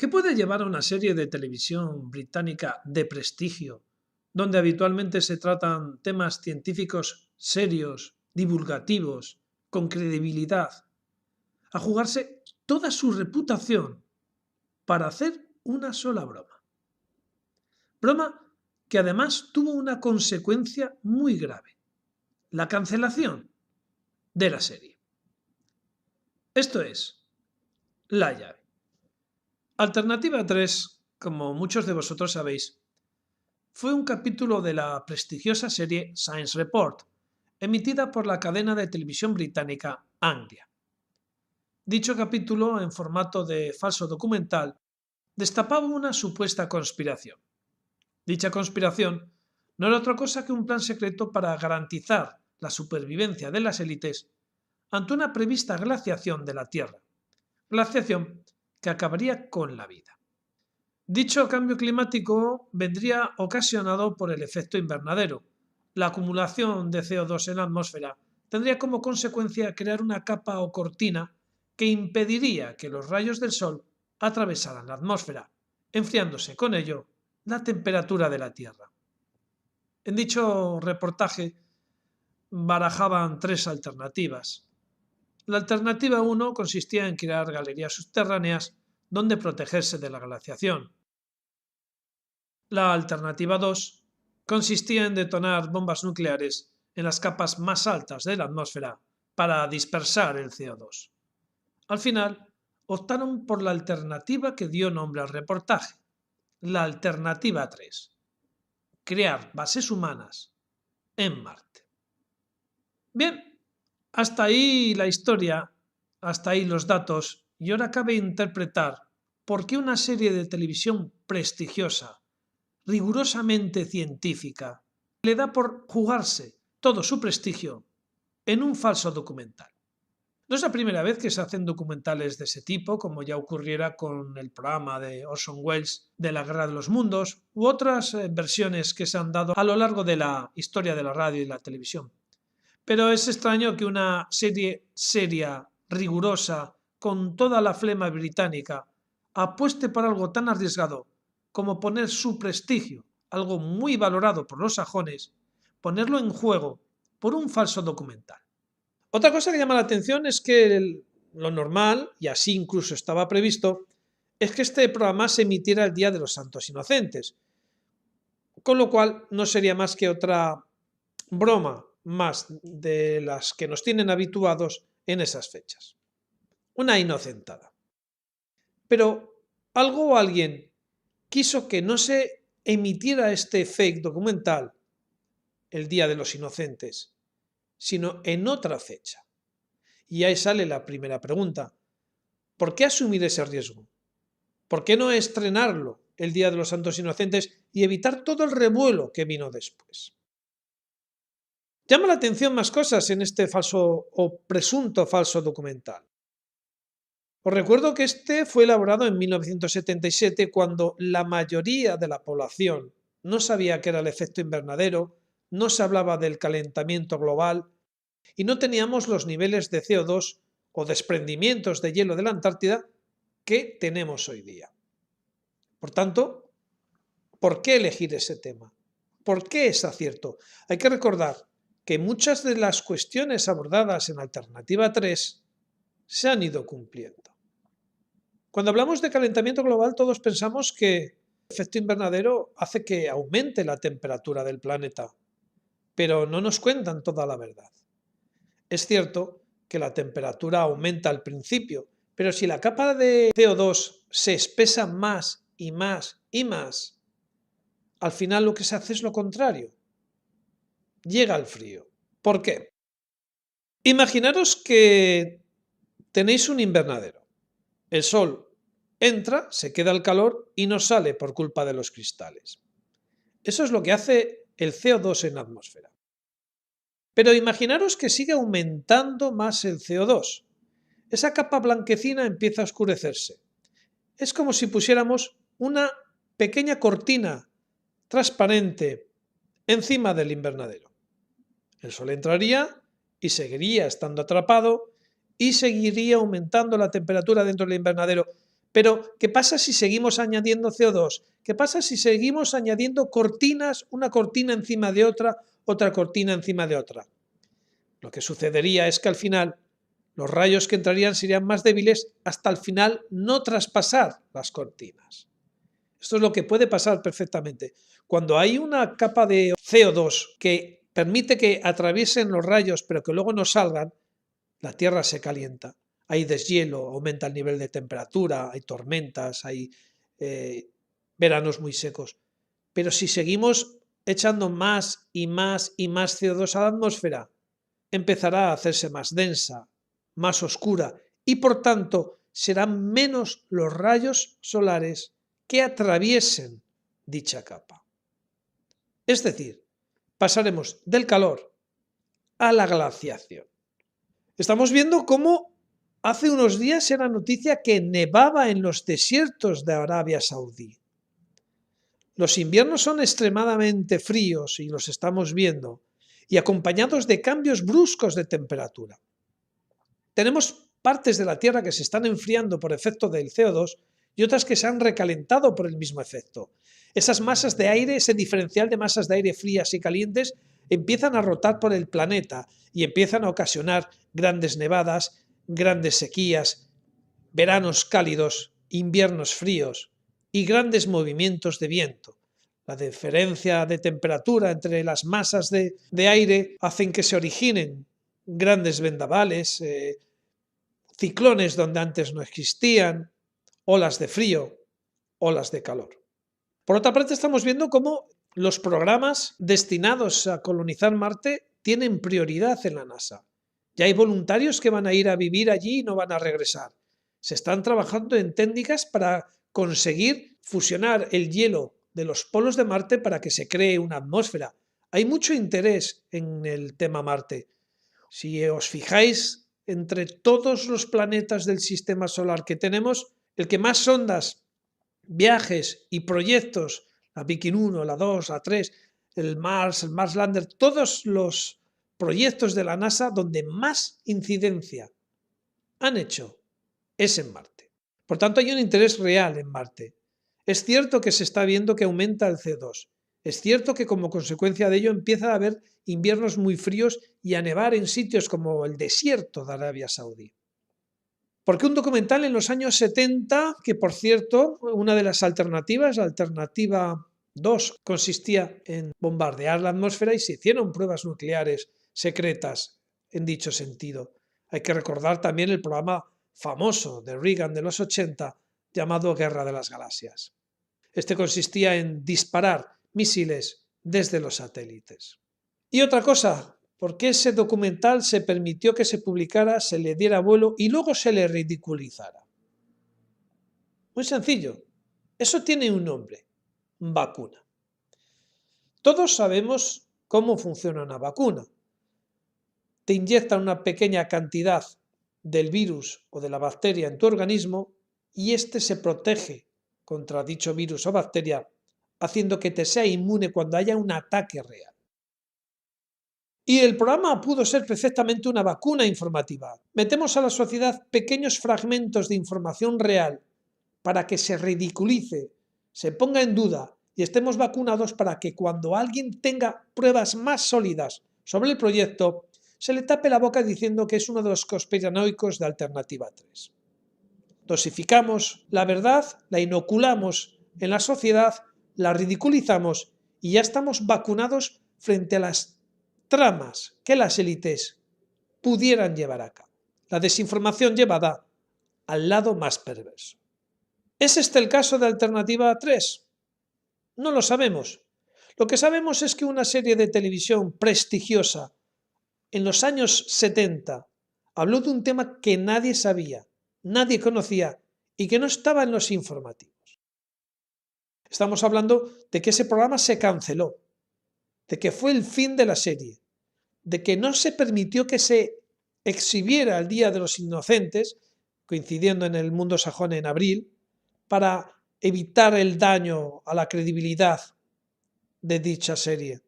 ¿Qué puede llevar a una serie de televisión británica de prestigio, donde habitualmente se tratan temas científicos serios, divulgativos, con credibilidad, a jugarse toda su reputación para hacer una sola broma? Broma que además tuvo una consecuencia muy grave: la cancelación de la serie. Esto es La llave. Alternativa 3, como muchos de vosotros sabéis, fue un capítulo de la prestigiosa serie Science Report, emitida por la cadena de televisión británica Anglia. Dicho capítulo, en formato de falso documental, destapaba una supuesta conspiración. Dicha conspiración no era otra cosa que un plan secreto para garantizar la supervivencia de las élites ante una prevista glaciación de la Tierra, glaciación que acabaría con la vida. Dicho cambio climático vendría ocasionado por el efecto invernadero. La acumulación de CO2 en la atmósfera tendría como consecuencia crear una capa o cortina que impediría que los rayos del Sol atravesaran la atmósfera, enfriándose con ello la temperatura de la Tierra. En dicho reportaje barajaban tres alternativas. La alternativa 1 consistía en crear galerías subterráneas donde protegerse de la glaciación. La alternativa 2 consistía en detonar bombas nucleares en las capas más altas de la atmósfera para dispersar el CO2. Al final, optaron por la alternativa que dio nombre al reportaje, la alternativa 3, crear bases humanas en Marte. Bien, hasta ahí la historia, hasta ahí los datos, y ahora cabe interpretar por qué una serie de televisión prestigiosa, rigurosamente científica, le da por jugarse todo su prestigio en un falso documental. No es la primera vez que se hacen documentales de ese tipo, como ya ocurriera con el programa de Orson Welles de la Guerra de los Mundos, u otras versiones que se han dado a lo largo de la historia de la radio y la televisión. Pero es extraño que una serie seria, rigurosa, con toda la flema británica, apueste por algo tan arriesgado como poner su prestigio, algo muy valorado por los sajones, ponerlo en juego por un falso documental. Otra cosa que llama la atención es que lo normal, y así incluso estaba previsto, es que este programa se emitiera el Día de los Santos Inocentes, con lo cual no sería más que otra broma más de las que nos tienen habituados en esas fechas. Una inocentada. Pero algo o alguien quiso que no se emitiera este fake documental el Día de los Inocentes, sino en otra fecha. Y ahí sale la primera pregunta. ¿Por qué asumir ese riesgo? ¿Por qué no estrenarlo el Día de los Santos Inocentes y evitar todo el revuelo que vino después? Llama la atención más cosas en este falso o presunto falso documental. Os recuerdo que este fue elaborado en 1977, cuando la mayoría de la población no sabía qué era el efecto invernadero, no se hablaba del calentamiento global y no teníamos los niveles de CO2 o desprendimientos de hielo de la Antártida que tenemos hoy día. Por tanto, ¿por qué elegir ese tema? ¿Por qué es acierto? Hay que recordar que muchas de las cuestiones abordadas en Alternativa 3 se han ido cumpliendo. Cuando hablamos de calentamiento global, todos pensamos que el efecto invernadero hace que aumente la temperatura del planeta, pero no nos cuentan toda la verdad. Es cierto que la temperatura aumenta al principio, pero si la capa de CO2 se espesa más y más y más, al final lo que se hace es lo contrario. Llega el frío. ¿Por qué? Imaginaros que tenéis un invernadero. El sol entra, se queda el calor y no sale por culpa de los cristales. Eso es lo que hace el CO2 en la atmósfera. Pero imaginaros que sigue aumentando más el CO2. Esa capa blanquecina empieza a oscurecerse. Es como si pusiéramos una pequeña cortina transparente encima del invernadero. El sol entraría y seguiría estando atrapado y seguiría aumentando la temperatura dentro del invernadero, Pero, ¿qué pasa si seguimos añadiendo CO2? ¿Qué pasa si seguimos añadiendo cortinas, una cortina encima de otra cortina encima de otra? Lo que sucedería es que al final los rayos que entrarían serían más débiles hasta al final no traspasar las cortinas. Esto es lo que puede pasar perfectamente. Cuando hay una capa de CO2 que permite que atraviesen los rayos pero que luego no salgan, la Tierra se calienta. Hay deshielo, aumenta el nivel de temperatura, hay tormentas, hay veranos muy secos. Pero si seguimos echando más y más y más CO2 a la atmósfera, empezará a hacerse más densa, más oscura y por tanto serán menos los rayos solares que atraviesen dicha capa. Es decir, pasaremos del calor a la glaciación. Estamos viendo cómo hace unos días era noticia que nevaba en los desiertos de Arabia Saudí. Los inviernos son extremadamente fríos y los estamos viendo, y acompañados de cambios bruscos de temperatura. Tenemos partes de la Tierra que se están enfriando por efecto del CO2 y otras que se han recalentado por el mismo efecto. Esas masas de aire, ese diferencial de masas de aire frías y calientes, empiezan a rotar por el planeta y empiezan a ocasionar grandes nevadas, grandes sequías, veranos cálidos, inviernos fríos y grandes movimientos de viento. La diferencia de temperatura entre las masas de aire hacen que se originen grandes vendavales, ciclones donde antes no existían, olas de frío, olas de calor. Por otra parte, estamos viendo cómo los programas destinados a colonizar Marte tienen prioridad en la NASA. Ya hay voluntarios que van a ir a vivir allí y no van a regresar. Se están trabajando en técnicas para conseguir fusionar el hielo de los polos de Marte para que se cree una atmósfera. Hay mucho interés en el tema Marte. Si os fijáis, entre todos los planetas del sistema solar que tenemos, el que más sondas, viajes y proyectos, la Viking 1, la 2, la 3, el Mars Lander, todos los proyectos de la NASA donde más incidencia han hecho es en Marte. Por tanto, hay un interés real en Marte. Es cierto que se está viendo que aumenta el CO2. Es cierto que como consecuencia de ello empieza a haber inviernos muy fríos y a nevar en sitios como el desierto de Arabia Saudí. Porque un documental en los años 70, que por cierto, una de las alternativas, la alternativa 2, consistía en bombardear la atmósfera y se hicieron pruebas nucleares secretas en dicho sentido. Hay que recordar también el programa famoso de Reagan de los 80 llamado Guerra de las Galaxias. Este consistía en disparar misiles desde los satélites. Y otra cosa, ¿por qué ese documental se permitió que se publicara, se le diera vuelo y luego se le ridiculizara? Muy sencillo, eso tiene un nombre, vacuna. Todos sabemos cómo funciona una vacuna. Te inyectan una pequeña cantidad del virus o de la bacteria en tu organismo y éste se protege contra dicho virus o bacteria, haciendo que te sea inmune cuando haya un ataque real. Y el programa pudo ser perfectamente una vacuna informativa. Metemos a la sociedad pequeños fragmentos de información real para que se ridiculice, se ponga en duda y estemos vacunados para que cuando alguien tenga pruebas más sólidas sobre el proyecto, se le tape la boca diciendo que es uno de los conspiranoicos de Alternativa 3. Dosificamos la verdad, la inoculamos en la sociedad, la ridiculizamos y ya estamos vacunados frente a las tramas que las élites pudieran llevar a cabo. La desinformación llevada al lado más perverso. ¿Es este el caso de Alternativa 3? No lo sabemos. Lo que sabemos es que una serie de televisión prestigiosa en los años 70 habló de un tema que nadie sabía, nadie conocía y que no estaba en los informativos. Estamos hablando de que ese programa se canceló, de que fue el fin de la serie, de que no se permitió que se exhibiera el Día de los Inocentes, coincidiendo en el mundo sajón en abril, para evitar el daño a la credibilidad de dicha serie.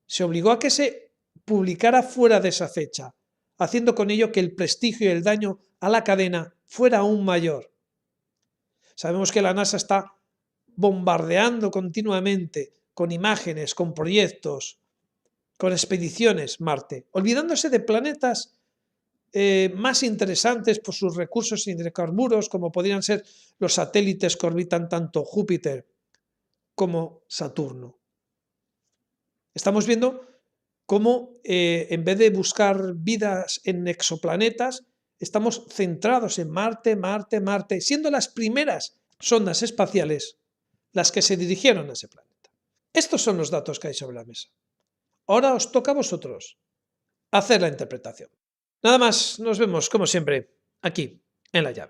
Se obligó a que se publicara fuera de esa fecha, haciendo con ello que el prestigio y el daño a la cadena fuera aún mayor. Sabemos que la NASA está bombardeando continuamente con imágenes, con proyectos, con expediciones Marte, olvidándose de planetas más interesantes por sus recursos hidrocarburos, como podrían ser los satélites que orbitan tanto Júpiter como Saturno. Estamos viendo cómo en vez de buscar vidas en exoplanetas, estamos centrados en Marte, Marte, Marte, siendo las primeras sondas espaciales las que se dirigieron a ese planeta. Estos son los datos que hay sobre la mesa. Ahora os toca a vosotros hacer la interpretación. Nada más, nos vemos como siempre aquí en La Llave.